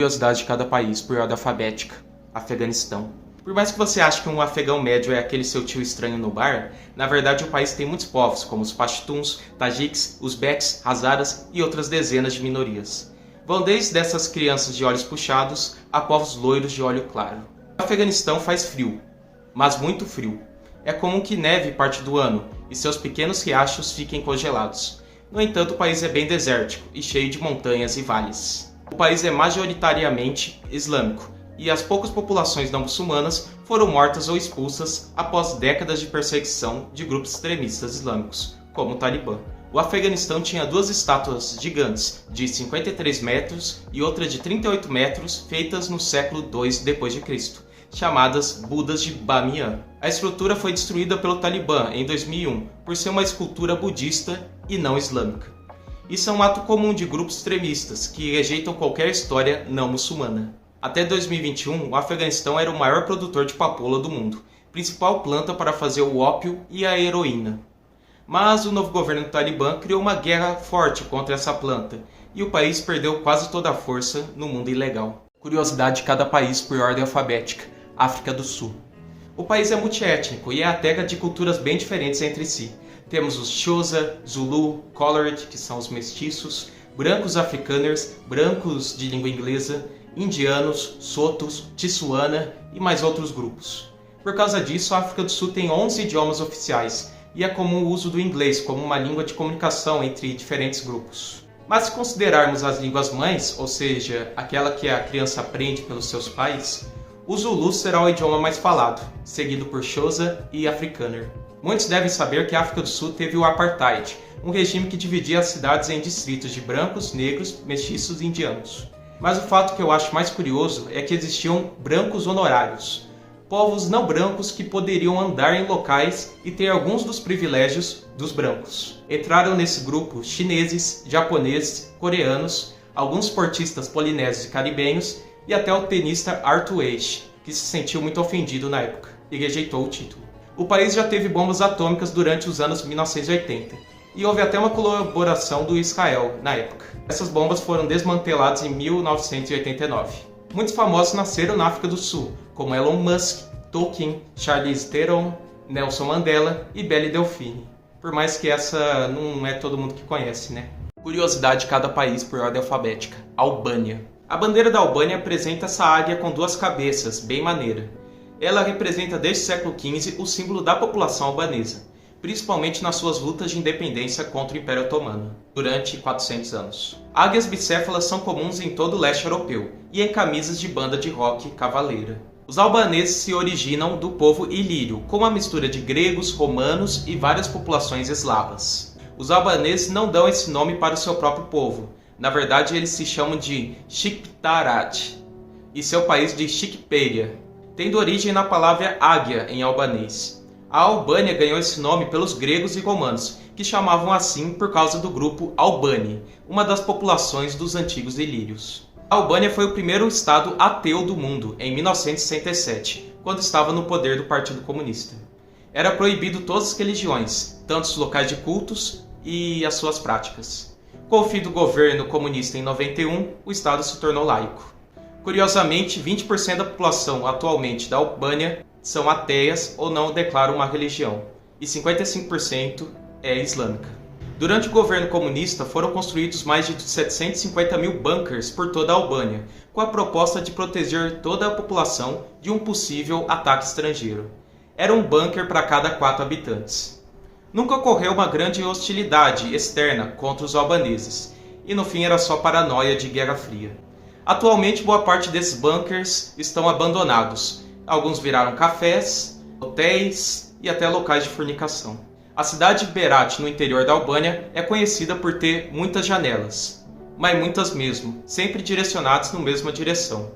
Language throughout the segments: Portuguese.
Curiosidade de cada país por ordem alfabética. Afeganistão. Por mais que você ache que um afegão médio é aquele seu tio estranho no bar, na verdade o país tem muitos povos, como os pashtuns, tajiques, uzbeques, hazaras e outras dezenas de minorias. Vão desde dessas crianças de olhos puxados a povos loiros de olho claro. O Afeganistão faz frio, mas muito frio. É comum que neve parte do ano e seus pequenos riachos fiquem congelados. No entanto, o país é bem desértico e cheio de montanhas e vales. O país é majoritariamente islâmico e as poucas populações não muçulmanas foram mortas ou expulsas após décadas de perseguição de grupos extremistas islâmicos, como o Talibã. O Afeganistão tinha duas estátuas gigantes de 53 metros e outra de 38 metros feitas no século II d.C., chamadas Budas de Bamiyan. A estrutura foi destruída pelo Talibã em 2001 por ser uma escultura budista e não islâmica. Isso é um ato comum de grupos extremistas que rejeitam qualquer história não muçulmana. Até 2021, o Afeganistão era o maior produtor de papoula do mundo, principal planta para fazer o ópio e a heroína. Mas o novo governo do Talibã criou uma guerra forte contra essa planta, e o país perdeu quase toda a força no mundo ilegal. Curiosidade de cada país por ordem alfabética. África do Sul. O país é multiétnico e é a terra de culturas bem diferentes entre si. Temos os Xhosa, Zulu, Colored, que são os mestiços, brancos afrikaners, brancos de língua inglesa, indianos, sotos, Tsuana e mais outros grupos. Por causa disso, a África do Sul tem 11 idiomas oficiais e é comum o uso do inglês como uma língua de comunicação entre diferentes grupos. Mas se considerarmos as línguas mães, ou seja, aquela que a criança aprende pelos seus pais, o Zulu será o idioma mais falado, seguido por Xhosa e Afrikaner. Muitos devem saber que a África do Sul teve o Apartheid, um regime que dividia as cidades em distritos de brancos, negros, mestiços e indianos. Mas o fato que eu acho mais curioso é que existiam brancos honorários, povos não brancos que poderiam andar em locais e ter alguns dos privilégios dos brancos. Entraram nesse grupo chineses, japoneses, coreanos, alguns esportistas polinésios e caribenhos e até o tenista Arthur Ashe, que se sentiu muito ofendido na época e rejeitou o título. O país já teve bombas atômicas durante os anos 1980 e houve até uma colaboração do Israel na época. Essas bombas foram desmanteladas em 1989. Muitos famosos nasceram na África do Sul, como Elon Musk, Tolkien, Charlize Theron, Nelson Mandela e Belle Delphine. Por mais que essa não é todo mundo que conhece, né? Curiosidade de cada país por ordem alfabética. Albânia. A bandeira da Albânia apresenta essa águia com duas cabeças, bem maneira. Ela representa desde o século XV o símbolo da população albanesa, principalmente nas suas lutas de independência contra o Império Otomano, durante 400 anos. Águias bicéfalas são comuns em todo o leste europeu e em camisas de banda de rock cavaleira. Os albaneses se originam do povo ilírio, com uma mistura de gregos, romanos e várias populações eslavas. Os albaneses não dão esse nome para o seu próprio povo. Na verdade, eles se chamam de Shqiptaraj e seu país de Shqipëria, tendo origem na palavra águia em albanês. A Albânia ganhou esse nome pelos gregos e romanos, que chamavam assim por causa do grupo Albani, uma das populações dos antigos ilírios. A Albânia foi o primeiro estado ateu do mundo em 1967, quando estava no poder do Partido Comunista. Era proibido todas as religiões, tanto os locais de cultos e as suas práticas. Com o fim do governo comunista em 91, o estado se tornou laico. Curiosamente, 20% da população atualmente da Albânia são ateias ou não declaram uma religião, e 55% é islâmica. Durante o governo comunista foram construídos mais de 750 mil bunkers por toda a Albânia, com a proposta de proteger toda a população de um possível ataque estrangeiro. Era um bunker para cada 4 habitantes. Nunca ocorreu uma grande hostilidade externa contra os albaneses, e no fim era só paranoia de Guerra Fria. Atualmente, boa parte desses bunkers estão abandonados. Alguns viraram cafés, hotéis e até locais de fornicação. A cidade de Berat, no interior da Albânia, é conhecida por ter muitas janelas, mas muitas mesmo, sempre direcionadas na mesma direção.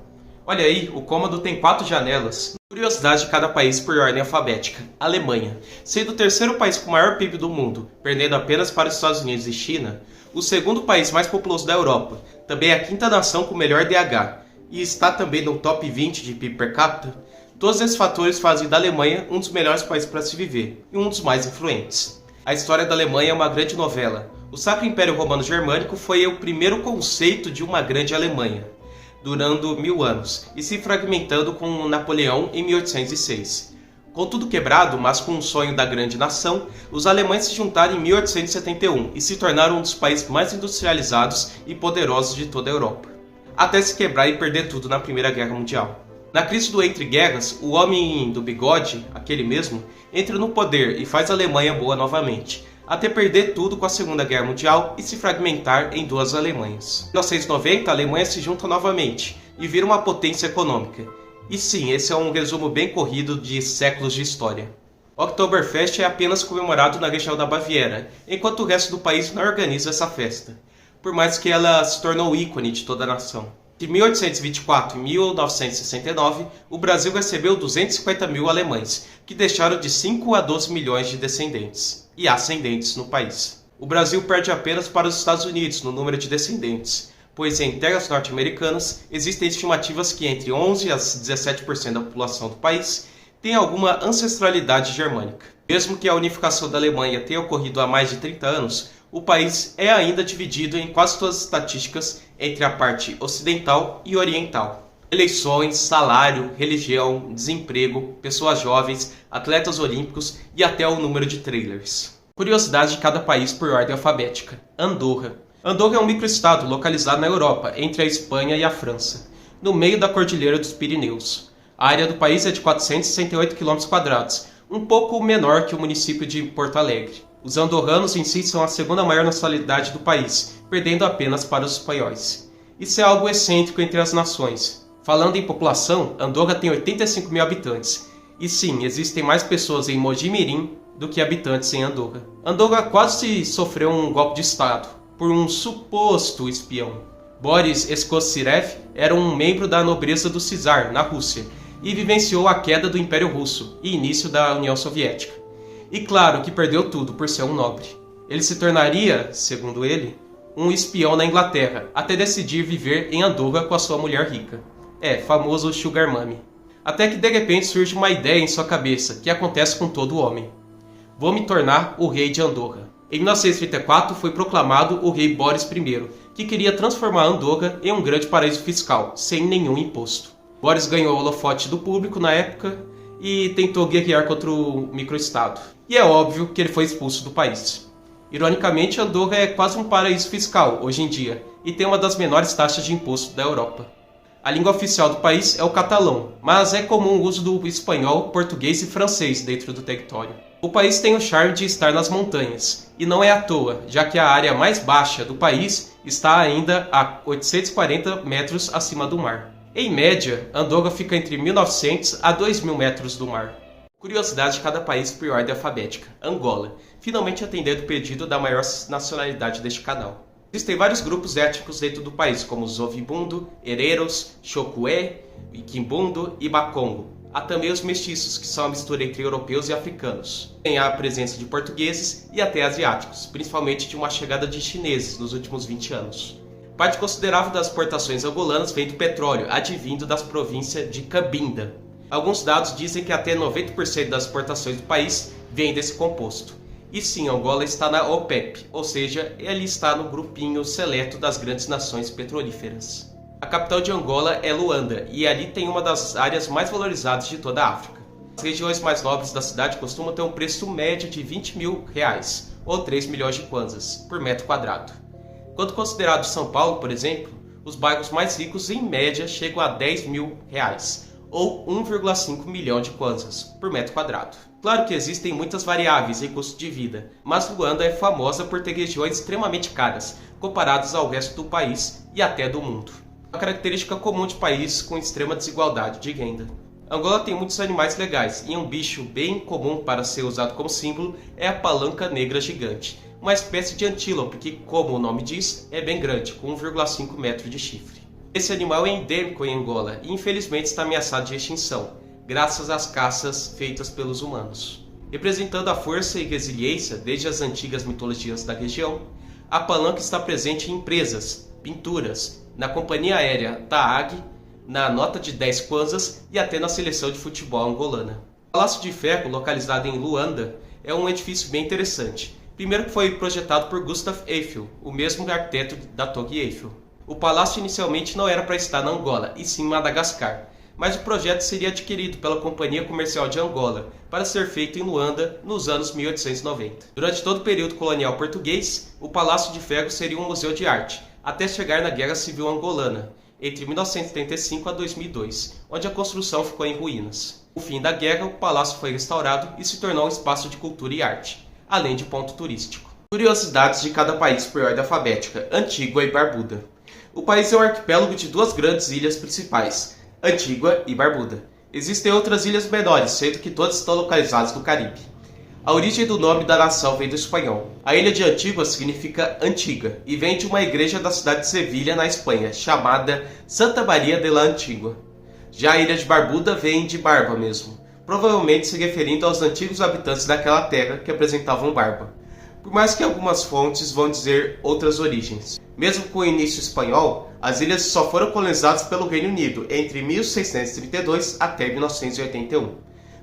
Olha aí, o cômodo tem 4 janelas. Curiosidade de cada país por ordem alfabética. Alemanha. Sendo o terceiro país com o maior PIB do mundo, perdendo apenas para os Estados Unidos e China, o segundo país mais populoso da Europa, também é a quinta nação com o melhor DH, e está também no top 20 de PIB per capita, todos esses fatores fazem da Alemanha um dos melhores países para se viver, e um dos mais influentes. A história da Alemanha é uma grande novela. O Sacro Império Romano Germânico foi o primeiro conceito de uma grande Alemanha. durando 1000 anos e se fragmentando com Napoleão em 1806. Com tudo quebrado, mas com um sonho da grande nação, os alemães se juntaram em 1871 e se tornaram um dos países mais industrializados e poderosos de toda a Europa, até se quebrar e perder tudo na Primeira Guerra Mundial. Na crise do Entre Guerras, o homem do bigode, aquele mesmo, entra no poder e faz a Alemanha boa novamente, até perder tudo com a Segunda Guerra Mundial e se fragmentar em duas Alemanhas. Em 1990, a Alemanha se junta novamente e vira uma potência econômica. E sim, esse é um resumo bem corrido de séculos de história. O Oktoberfest é apenas comemorado na região da Baviera, enquanto o resto do país não organiza essa festa, por mais que ela se tornou ícone de toda a nação. De 1824 e 1969, o Brasil recebeu 250 mil alemães, que deixaram de 5 a 12 milhões de descendentes e ascendentes no país. O Brasil perde apenas para os Estados Unidos no número de descendentes, pois em terras norte-americanas existem estimativas que entre 11 a 17% da população do país tem alguma ancestralidade germânica. Mesmo que a unificação da Alemanha tenha ocorrido há mais de 30 anos, o país é ainda dividido em quase todas as estatísticas entre a parte ocidental e oriental. Eleições, salário, religião, desemprego, pessoas jovens, atletas olímpicos e até o número de trailers. Curiosidade de cada país por ordem alfabética. Andorra. Andorra é um microestado localizado na Europa, entre a Espanha e a França, no meio da Cordilheira dos Pirineus. A área do país é de 468 km², um pouco menor que o município de Porto Alegre. Os andorranos em si são a segunda maior nacionalidade do país, perdendo apenas para os espanhóis. Isso é algo excêntrico entre as nações. Falando em população, Andorra tem 85 mil habitantes. E sim, existem mais pessoas em Mogi-mirim do que habitantes em Andorra. Andorra quase sofreu um golpe de estado por um suposto espião. Boris Skosirev era um membro da nobreza do Czar, na Rússia, e vivenciou a queda do Império Russo e início da União Soviética. E claro que perdeu tudo por ser um nobre. Ele se tornaria, segundo ele, um espião na Inglaterra, até decidir viver em Andorra com a sua mulher rica. Famoso Sugar Mummy. Até que de repente surge uma ideia em sua cabeça, que acontece com todo homem. Vou me tornar o rei de Andorra. Em 1934 foi proclamado o rei Boris I, que queria transformar Andorra em um grande paraíso fiscal, sem nenhum imposto. Boris ganhou o holofote do público na época e tentou guerrear contra o microestado. E é óbvio que ele foi expulso do país. Ironicamente, Andorra é quase um paraíso fiscal hoje em dia e tem uma das menores taxas de imposto da Europa. A língua oficial do país é o catalão, mas é comum o uso do espanhol, português e francês dentro do território. O país tem o charme de estar nas montanhas, e não é à toa, já que a área mais baixa do país está ainda a 840 metros acima do mar. Em média, Andorra fica entre 1.900 a 2.000 metros do mar. Curiosidade de cada país por ordem alfabética. Angola, finalmente atendendo o pedido da maior nacionalidade deste canal. Existem vários grupos étnicos dentro do país, como os Ovibundo, Hereros, Chocué, Quimbundo e Bakongo. Há também os mestiços, que são a mistura entre europeus e africanos. Tem a presença de portugueses e até asiáticos, principalmente de uma chegada de chineses nos últimos 20 anos. Parte considerável das exportações angolanas vem do petróleo, advindo das províncias de Cabinda. Alguns dados dizem que até 90% das exportações do país vem desse composto. E sim, Angola está na OPEP, ou seja, ele está no grupinho seleto das grandes nações petrolíferas. A capital de Angola é Luanda, e ali tem uma das áreas mais valorizadas de toda a África. As regiões mais nobres da cidade costumam ter um preço médio de R$20.000, ou 3 milhões de kwanzas, por metro quadrado. Quando considerado São Paulo, por exemplo, os bairros mais ricos em média chegam a R$10.000, ou 1,5 milhão de kwanzas, por metro quadrado. Claro que existem muitas variáveis em custo de vida, mas Luanda é famosa por ter regiões extremamente caras, comparadas ao resto do país e até do mundo. Uma característica comum de países com extrema desigualdade de renda. Angola tem muitos animais legais, e um bicho bem comum para ser usado como símbolo é a palanca negra gigante, uma espécie de antílope que, como o nome diz, é bem grande, com 1,5 metro de chifre. Esse animal é endêmico em Angola e infelizmente está ameaçado de extinção, graças às caças feitas pelos humanos. Representando a força e resiliência desde as antigas mitologias da região, a palanca está presente em empresas, pinturas, na companhia aérea TAAG, na nota de 10 kwanzas e até na seleção de futebol angolana. O Palácio de Ferro, localizado em Luanda, é um edifício bem interessante. Primeiro que foi projetado por Gustave Eiffel, o mesmo arquiteto da Torre Eiffel. O palácio inicialmente não era para estar na Angola, e sim em Madagascar, mas o projeto seria adquirido pela Companhia Comercial de Angola para ser feito em Luanda nos anos 1890. Durante todo o período colonial português, o Palácio de Ferro seria um museu de arte, até chegar na Guerra Civil Angolana, entre 1935 a 2002, onde a construção ficou em ruínas. No fim da guerra, o palácio foi restaurado e se tornou um espaço de cultura e arte, além de ponto turístico. Curiosidades de cada país por ordem alfabética: Antígua e Barbuda. O país é um arquipélago de duas grandes ilhas principais, Antígua e Barbuda. Existem outras ilhas menores, sendo que todas estão localizadas no Caribe. A origem do nome da nação vem do espanhol. A ilha de Antígua significa antiga e vem de uma igreja da cidade de Sevilha, na Espanha, chamada Santa Maria de la Antigua. Já a ilha de Barbuda vem de barba mesmo, provavelmente se referindo aos antigos habitantes daquela terra que apresentavam barba, por mais que algumas fontes vão dizer outras origens. Mesmo com o início espanhol, as ilhas só foram colonizadas pelo Reino Unido entre 1632 até 1981,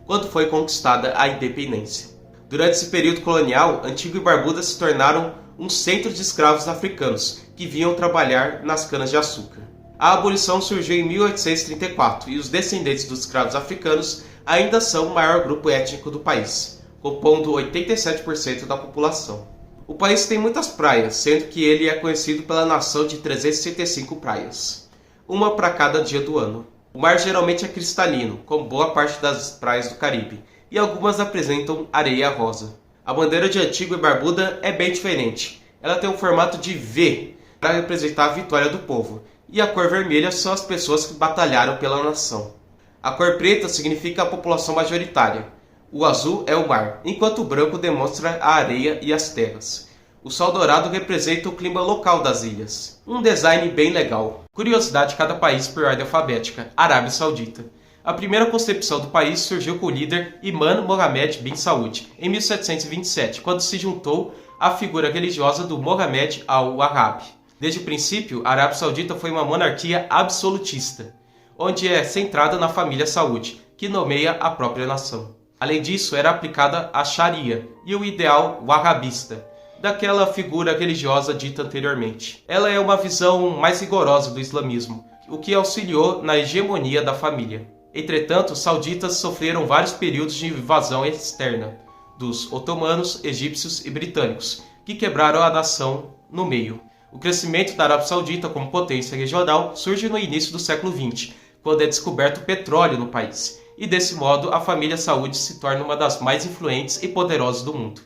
quando foi conquistada a independência. Durante esse período colonial, Antígua e Barbuda se tornaram um centro de escravos africanos que vinham trabalhar nas canas-de-açúcar. A abolição surgiu em 1834 e os descendentes dos escravos africanos ainda são o maior grupo étnico do país, compondo 87% da população. O país tem muitas praias, sendo que ele é conhecido pela nação de 365 praias, uma para cada dia do ano. O mar geralmente é cristalino, como boa parte das praias do Caribe, e algumas apresentam areia rosa. A bandeira de Antígua e Barbuda é bem diferente. Ela tem um formato de V para representar a vitória do povo, e a cor vermelha são as pessoas que batalharam pela nação. A cor preta significa a população majoritária. O azul é o mar, enquanto o branco demonstra a areia e as terras. O sol dourado representa o clima local das ilhas. Um design bem legal. Curiosidade de cada país por ordem alfabética: Arábia Saudita. A primeira concepção do país surgiu com o líder Imam Mohammed bin Saud, em 1727, quando se juntou à figura religiosa do Mohammed al-Wahhab. Desde o princípio, a Arábia Saudita foi uma monarquia absolutista, onde é centrada na família Saud, que nomeia a própria nação. Além disso, era aplicada a Sharia e o ideal wahhabista, daquela figura religiosa dita anteriormente. Ela é uma visão mais rigorosa do islamismo, o que auxiliou na hegemonia da família. Entretanto, os sauditas sofreram vários períodos de invasão externa dos otomanos, egípcios e britânicos, que quebraram a nação no meio. O crescimento da Arábia Saudita como potência regional surge no início do século XX, quando é descoberto o petróleo no país, e desse modo a família Saud se torna uma das mais influentes e poderosas do mundo,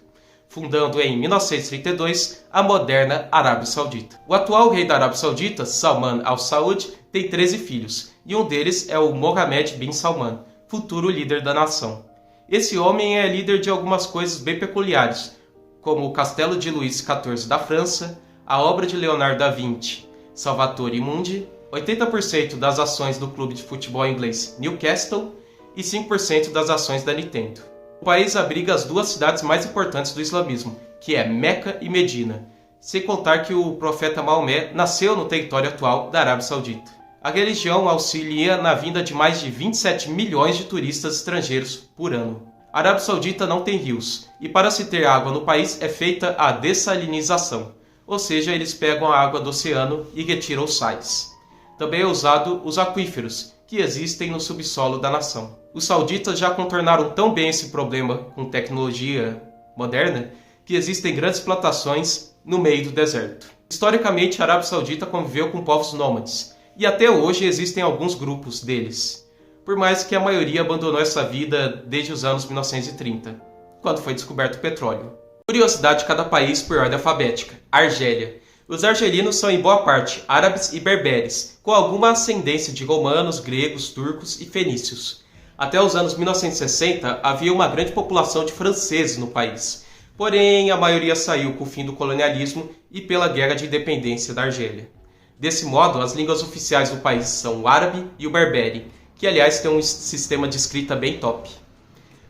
fundando em 1932 a moderna Arábia Saudita. O atual rei da Arábia Saudita, Salman al-Saud, tem 13 filhos, e um deles é o Mohammed bin Salman, futuro líder da nação. Esse homem é líder de algumas coisas bem peculiares, como o Castelo de Luís XIV da França, a obra de Leonardo da Vinci, Salvatore Mundi, 80% das ações do clube de futebol inglês Newcastle e 5% das ações da Nintendo. O país abriga as duas cidades mais importantes do islamismo, que é Meca e Medina, sem contar que o profeta Maomé nasceu no território atual da Arábia Saudita. A religião auxilia na vinda de mais de 27 milhões de turistas estrangeiros por ano. A Arábia Saudita não tem rios, e para se ter água no país é feita a dessalinização, ou seja, eles pegam a água do oceano e retiram os sais. Também é usado os aquíferos, que existem no subsolo da nação. Os sauditas já contornaram tão bem esse problema com tecnologia moderna, que existem grandes plantações no meio do deserto. Historicamente, a Arábia Saudita conviveu com povos nômades, e até hoje existem alguns grupos deles, por mais que a maioria abandonou essa vida desde os anos 1930, quando foi descoberto o petróleo. Curiosidade de cada país por ordem alfabética: Argélia. Os argelinos são em boa parte árabes e berberes, com alguma ascendência de romanos, gregos, turcos e fenícios. Até os anos 1960 havia uma grande população de franceses no país, porém a maioria saiu com o fim do colonialismo e pela guerra de independência da Argélia. Desse modo, as línguas oficiais do país são o árabe e o berbere, que aliás tem um sistema de escrita bem top.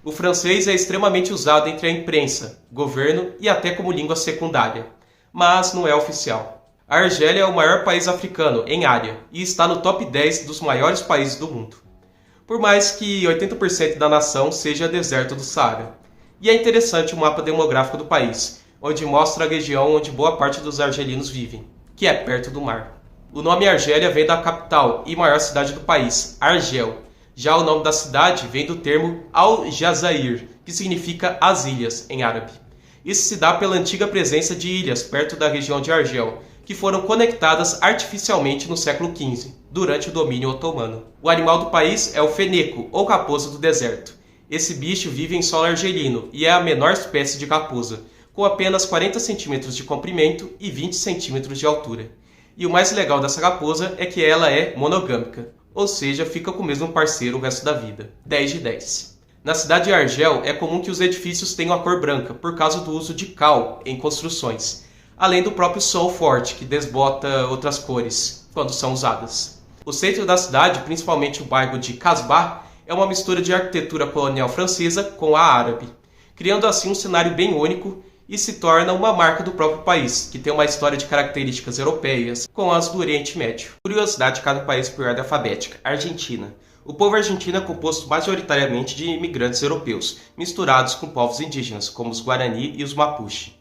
O francês é extremamente usado entre a imprensa, governo e até como língua secundária, mas não é oficial. A Argélia é o maior país africano em área e está no top 10 dos maiores países do mundo, por mais que 80% da nação seja deserto do Saara. E é interessante o mapa demográfico do país, onde mostra a região onde boa parte dos argelinos vivem, que é perto do mar. O nome Argélia vem da capital e maior cidade do país, Argel. Já o nome da cidade vem do termo Al-Jazair, que significa as ilhas em árabe. Isso se dá pela antiga presença de ilhas perto da região de Argel, que foram conectadas artificialmente no século XV, durante o domínio otomano. O animal do país é o feneco, ou raposa do deserto. Esse bicho vive em solo argelino e é a menor espécie de raposa, com apenas 40 centímetros de comprimento e 20 centímetros de altura. E o mais legal dessa raposa é que ela é monogâmica, ou seja, fica com o mesmo parceiro o resto da vida. 10 de 10. Na cidade de Argel, é comum que os edifícios tenham a cor branca, por causa do uso de cal em construções, além do próprio sol forte, que desbota outras cores quando são usadas. O centro da cidade, principalmente o bairro de Casbah, é uma mistura de arquitetura colonial francesa com a árabe, criando assim um cenário bem único e se torna uma marca do próprio país, que tem uma história de características europeias com as do Oriente Médio. Curiosidade de cada país por ordem alfabética. Argentina. O povo argentino é composto majoritariamente de imigrantes europeus, misturados com povos indígenas, como os Guarani e os Mapuche.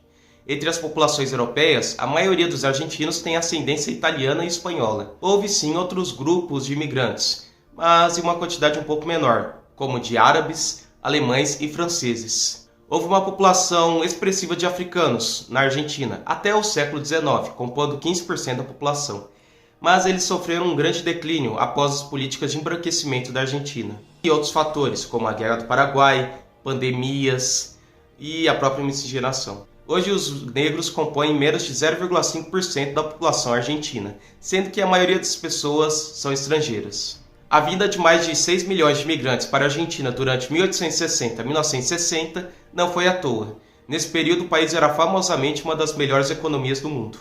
Entre as populações europeias, a maioria dos argentinos tem ascendência italiana e espanhola. Houve sim outros grupos de imigrantes, mas em uma quantidade um pouco menor, como de árabes, alemães e franceses. Houve uma população expressiva de africanos na Argentina até o século XIX, compondo 15% da população. Mas eles sofreram um grande declínio após as políticas de embranquecimento da Argentina. E outros fatores, como a Guerra do Paraguai, pandemias e a própria miscigenação. Hoje os negros compõem menos de 0,5% da população argentina, sendo que a maioria das pessoas são estrangeiras. A vinda de mais de 6 milhões de imigrantes para a Argentina durante 1860 a 1960 não foi à toa. Nesse período o país era famosamente uma das melhores economias do mundo.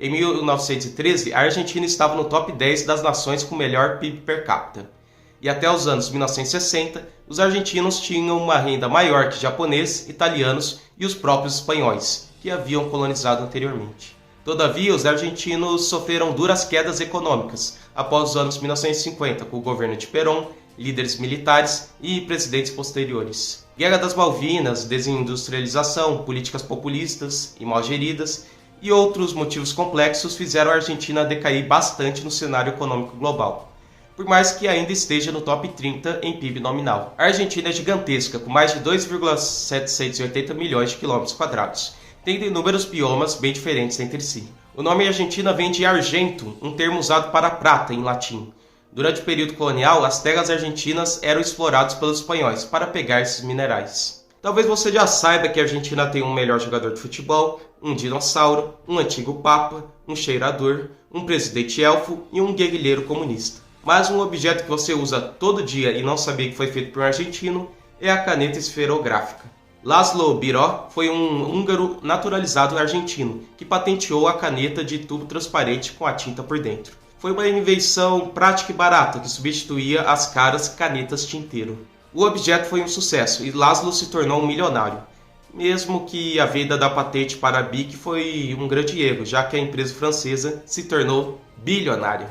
Em 1913, a Argentina estava no top 10 das nações com melhor PIB per capita. E até os anos 1960, os argentinos tinham uma renda maior que japoneses, italianos e os próprios espanhóis, que haviam colonizado anteriormente. Todavia, os argentinos sofreram duras quedas econômicas após os anos 1950, com o governo de Perón, líderes militares e presidentes posteriores. Guerra das Malvinas, desindustrialização, políticas populistas e mal geridas e outros motivos complexos fizeram a Argentina decair bastante no cenário econômico global, por mais que ainda esteja no top 30 em PIB nominal. A Argentina é gigantesca, com mais de 2,780 milhões de quilômetros quadrados, tendo inúmeros biomas bem diferentes entre si. O nome Argentina vem de argento, um termo usado para prata em latim. Durante o período colonial, as terras argentinas eram exploradas pelos espanhóis para pegar esses minerais. Talvez você já saiba que a Argentina tem um melhor jogador de futebol, um dinossauro, um antigo papa, um cheirador, um presidente elfo e um guerrilheiro comunista. Mas um objeto que você usa todo dia e não sabia que foi feito por um argentino é a caneta esferográfica. László Biró foi um húngaro naturalizado argentino que patenteou a caneta de tubo transparente com a tinta por dentro. Foi uma invenção prática e barata que substituía as caras canetas tinteiro. O objeto foi um sucesso e László se tornou um milionário. Mesmo que a venda da patente para a BIC foi um grande erro, já que a empresa francesa se tornou bilionária.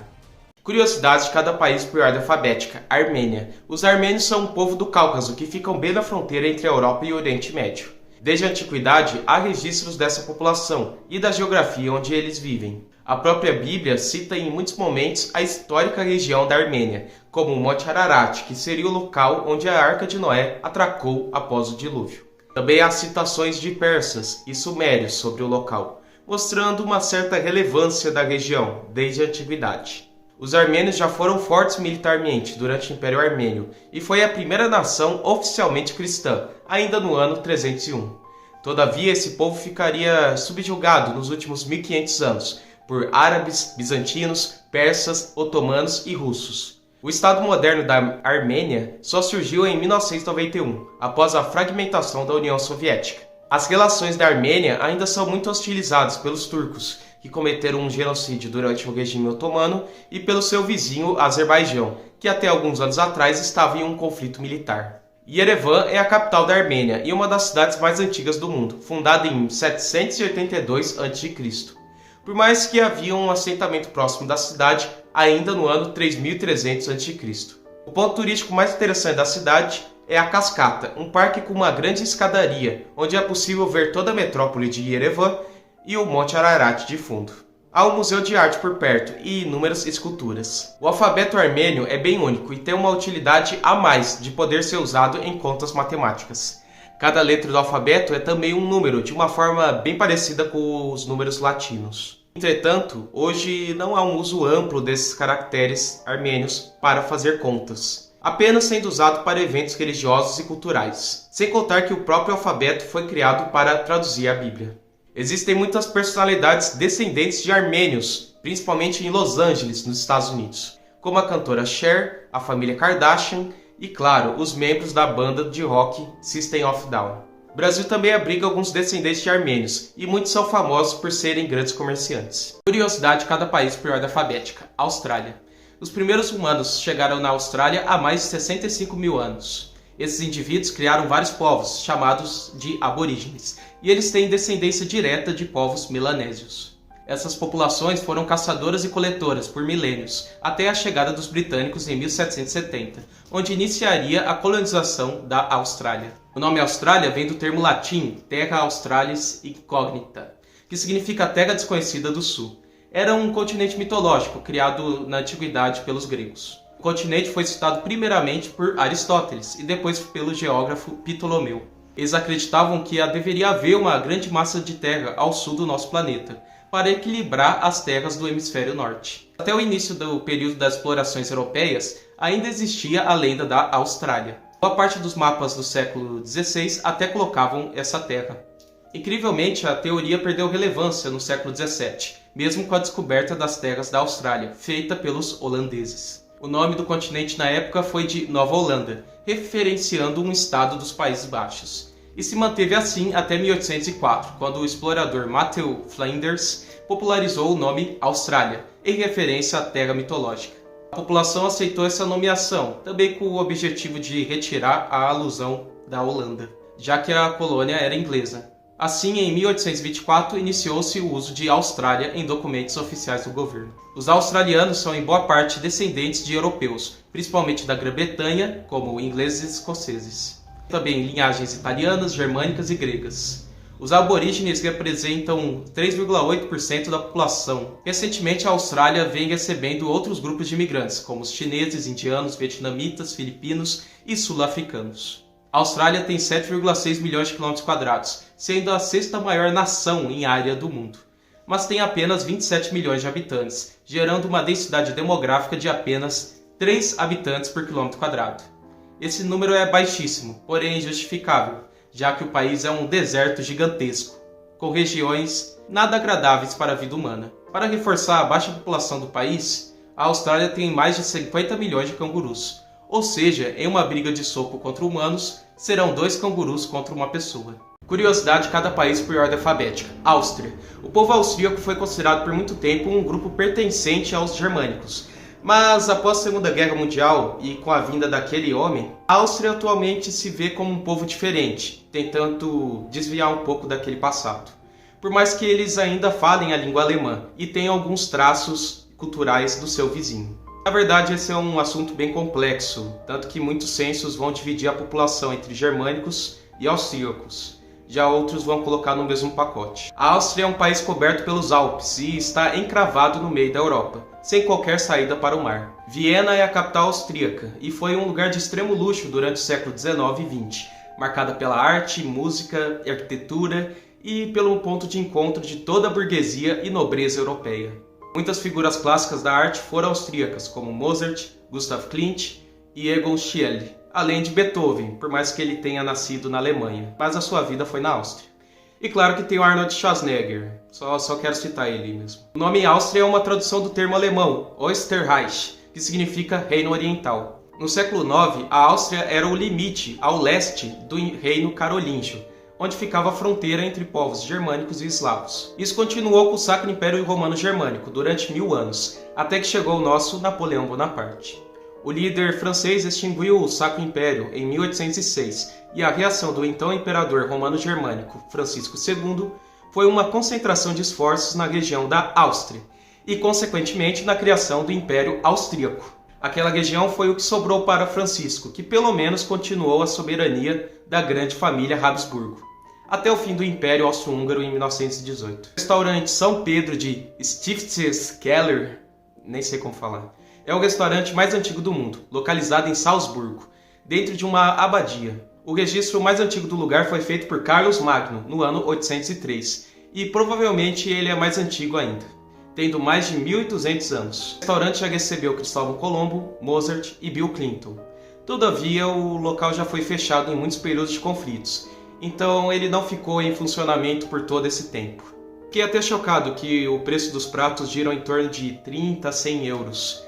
Curiosidades de cada país por ordem alfabética. Armênia. Os armênios são um povo do Cáucaso que ficam bem na fronteira entre a Europa e o Oriente Médio. Desde a antiguidade, há registros dessa população e da geografia onde eles vivem. A própria Bíblia cita em muitos momentos a histórica região da Armênia, como o Monte Ararat, que seria o local onde a Arca de Noé atracou após o dilúvio. Também há citações de persas e sumérios sobre o local, mostrando uma certa relevância da região desde a antiguidade. Os armênios já foram fortes militarmente durante o Império Armênio e foi a primeira nação oficialmente cristã, ainda no ano 301. Todavia, esse povo ficaria subjugado nos últimos 1500 anos por árabes, bizantinos, persas, otomanos e russos. O Estado moderno da Armênia só surgiu em 1991, após a fragmentação da União Soviética. As relações da Armênia ainda são muito hostilizadas pelos turcos, que cometeram um genocídio durante o regime otomano, e pelo seu vizinho Azerbaijão, que até alguns anos atrás estava em um conflito militar. Yerevan é a capital da Armênia e uma das cidades mais antigas do mundo, fundada em 782 a.C. Por mais que havia um assentamento próximo da cidade ainda no ano 3300 a.C. O ponto turístico mais interessante da cidade é a Cascata, um parque com uma grande escadaria, onde é possível ver toda a metrópole de Yerevan e o Monte Ararat de fundo. Há um museu de arte por perto e inúmeras esculturas. O alfabeto armênio é bem único e tem uma utilidade a mais de poder ser usado em contas matemáticas. Cada letra do alfabeto é também um número, de uma forma bem parecida com os números latinos. Entretanto, hoje não há um uso amplo desses caracteres armênios para fazer contas, apenas sendo usado para eventos religiosos e culturais, sem contar que o próprio alfabeto foi criado para traduzir a Bíblia. Existem muitas personalidades descendentes de armênios, principalmente em Los Angeles, nos Estados Unidos, como a cantora Cher, a família Kardashian e, claro, os membros da banda de rock System of a Down. O Brasil também abriga alguns descendentes de armênios, e muitos são famosos por serem grandes comerciantes. Curiosidade de cada país por ordem alfabética. Austrália. Os primeiros humanos chegaram na Austrália há mais de 65 mil anos. Esses indivíduos criaram vários povos, chamados de aborígenes, e eles têm descendência direta de povos melanésios. Essas populações foram caçadoras e coletoras por milênios, até a chegada dos britânicos em 1770, onde iniciaria a colonização da Austrália. O nome Austrália vem do termo latim Terra Australis Incognita, que significa Terra Desconhecida do Sul. Era um continente mitológico criado na antiguidade pelos gregos. O continente foi citado primeiramente por Aristóteles e depois pelo geógrafo Ptolomeu. Eles acreditavam que deveria haver uma grande massa de terra ao sul do nosso planeta, para equilibrar as terras do hemisfério norte. Até o início do período das explorações europeias, ainda existia a lenda da Austrália. Boa parte dos mapas do século XVI até colocavam essa terra. Incrivelmente, a teoria perdeu relevância no século XVII, mesmo com a descoberta das terras da Austrália, feita pelos holandeses. O nome do continente na época foi de Nova Holanda, referenciando um estado dos Países Baixos. E se manteve assim até 1804, quando o explorador Matthew Flinders popularizou o nome Austrália, em referência à terra mitológica. A população aceitou essa nomeação, também com o objetivo de retirar a alusão da Holanda, já que a colônia era inglesa. Assim, em 1824, iniciou-se o uso de Austrália em documentos oficiais do governo. Os australianos são em boa parte descendentes de europeus, principalmente da Grã-Bretanha, como ingleses e escoceses. Também linhagens italianas, germânicas e gregas. Os aborígenes representam 3,8% da população. Recentemente, a Austrália vem recebendo outros grupos de imigrantes, como os chineses, indianos, vietnamitas, filipinos e sul-africanos. A Austrália tem 7,6 milhões de km², sendo a sexta maior nação em área do mundo, mas tem apenas 27 milhões de habitantes, gerando uma densidade demográfica de apenas 3 habitantes por km². Esse número é baixíssimo, porém injustificável, já que o país é um deserto gigantesco, com regiões nada agradáveis para a vida humana. Para reforçar a baixa população do país, a Austrália tem mais de 50 milhões de cangurus, ou seja, em uma briga de soco contra humanos, serão 2 cangurus contra uma pessoa. Curiosidade de cada país por ordem alfabética. Áustria. O povo austríaco foi considerado por muito tempo um grupo pertencente aos germânicos, mas após a Segunda Guerra Mundial e com a vinda daquele homem, a Áustria atualmente se vê como um povo diferente, tentando desviar um pouco daquele passado. Por mais que eles ainda falem a língua alemã e tenham alguns traços culturais do seu vizinho. Na verdade, esse é um assunto bem complexo, tanto que muitos censos vão dividir a população entre germânicos e austríacos. Já outros vão colocar no mesmo pacote. A Áustria é um país coberto pelos Alpes e está encravado no meio da Europa, sem qualquer saída para o mar. Viena é a capital austríaca e foi um lugar de extremo luxo durante o século XIX e XX, marcada pela arte, música, arquitetura e pelo ponto de encontro de toda a burguesia e nobreza europeia. Muitas figuras clássicas da arte foram austríacas, como Mozart, Gustav Klimt e Egon Schiele, além de Beethoven, por mais que ele tenha nascido na Alemanha, mas a sua vida foi na Áustria. E claro que tem o Arnold Schwarzenegger, só quero citar ele mesmo. O nome Áustria é uma tradução do termo alemão Österreich, que significa Reino Oriental. No século IX, a Áustria era o limite ao leste do Reino Carolíngio, onde ficava a fronteira entre povos germânicos e eslavos. Isso continuou com o Sacro Império Romano-Germânico durante 1000 anos, até que chegou o nosso Napoleão Bonaparte. O líder francês extinguiu o Sacro Império em 1806 e a reação do então imperador romano-germânico Francisco II foi uma concentração de esforços na região da Áustria e, consequentemente, na criação do Império Austríaco. Aquela região foi o que sobrou para Francisco, que pelo menos continuou a soberania da grande família Habsburgo. até o fim do Império Austro-Húngaro em 1918. O restaurante São Pedro de Stiftskeller, nem sei como falar, é o restaurante mais antigo do mundo, localizado em Salzburgo, dentro de uma abadia. O registro mais antigo do lugar foi feito por Carlos Magno, no ano 803, e provavelmente ele é mais antigo ainda, tendo mais de 1.200 anos. O restaurante já recebeu Cristóvão Colombo, Mozart e Bill Clinton. Todavia, o local já foi fechado em muitos períodos de conflitos, então ele não ficou em funcionamento por todo esse tempo. Fiquei até chocado que o preço dos pratos giram em torno de 30 a 100 euros,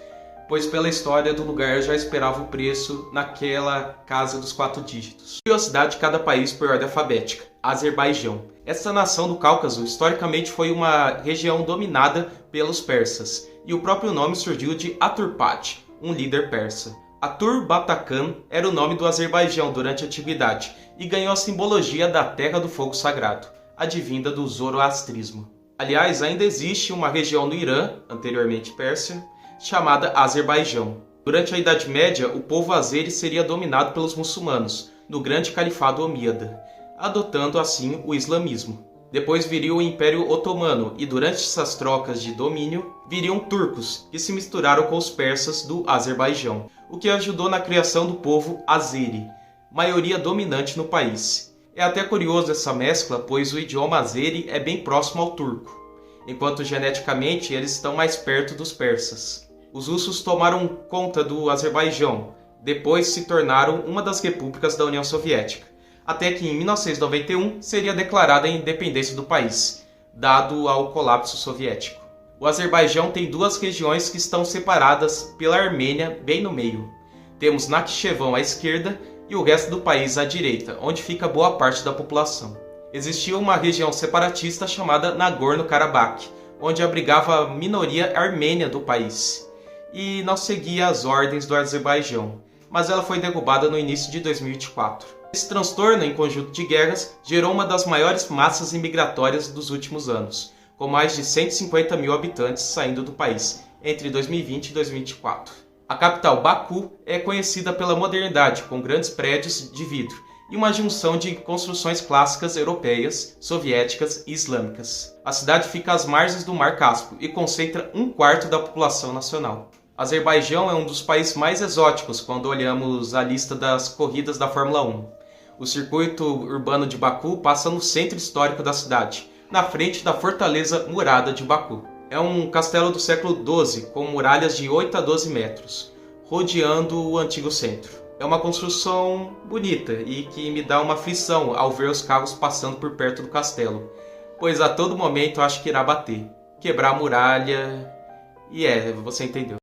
pois pela história do lugar eu já esperava o preço naquela casa dos 4 dígitos. Curiosidade de cada país por ordem alfabética. Azerbaijão. Essa nação do Cáucaso historicamente foi uma região dominada pelos persas, e o próprio nome surgiu de Aturpat, um líder persa. Aturbatakan era o nome do Azerbaijão durante a antiguidade e ganhou a simbologia da Terra do Fogo Sagrado, advinda do zoroastrismo. Aliás, ainda existe uma região no Irã, anteriormente Pérsia, chamada Azerbaijão. Durante a Idade Média, o povo azeri seria dominado pelos muçulmanos, no Grande Califado Omíada, adotando assim o islamismo. Depois viria o Império Otomano e durante essas trocas de domínio viriam turcos, que se misturaram com os persas do Azerbaijão, o que ajudou na criação do povo azeri, maioria dominante no país. É até curioso essa mescla, pois o idioma azeri é bem próximo ao turco, enquanto geneticamente eles estão mais perto dos persas. Os russos tomaram conta do Azerbaijão, depois se tornaram uma das repúblicas da União Soviética, até que em 1991 seria declarada a independência do país, dado ao colapso soviético. O Azerbaijão tem 2 regiões que estão separadas pela Armênia bem no meio. Temos Nakhchevão à esquerda e o resto do país à direita, onde fica boa parte da população. Existia uma região separatista chamada Nagorno-Karabakh, onde abrigava a minoria armênia do país, e não seguia as ordens do Azerbaijão, mas ela foi derrubada no início de 2024. Esse transtorno, em conjunto de guerras, gerou uma das maiores massas imigratórias dos últimos anos, com mais de 150 mil habitantes saindo do país entre 2020 e 2024. A capital, Baku, é conhecida pela modernidade, com grandes prédios de vidro e uma junção de construções clássicas europeias, soviéticas e islâmicas. A cidade fica às margens do Mar Cáspio e concentra 1/4 da população nacional. Azerbaijão é um dos países mais exóticos quando olhamos a lista das corridas da Fórmula 1. O circuito urbano de Baku passa no centro histórico da cidade, na frente da Fortaleza Murada de Baku. É um castelo do século XII, com muralhas de 8 a 12 metros, rodeando o antigo centro. É uma construção bonita e que me dá uma aflição ao ver os carros passando por perto do castelo, pois a todo momento acho que irá bater, quebrar a muralha, você entendeu.